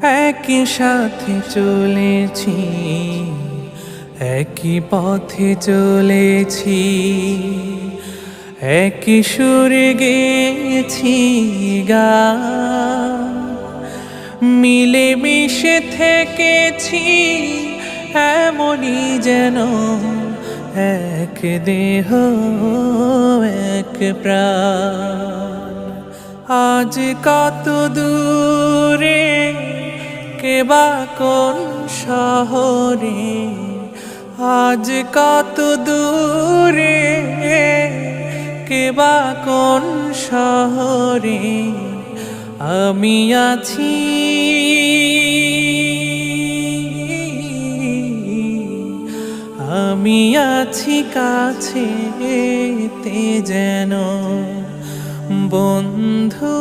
একই সাথে চলেছি, একই পথে চলেছি, একই সুরে গেয়েছি গান। মিলে মিশে থেকেছি এমনই যেন এক দেহ এক প্রাণ। আজ কত দূরে, কে বা কোন শহরে, আজ কত দূরে, কে বা কোন শহরে আমি আছি। আমি আছি কাছেতে যেন বন্ধু।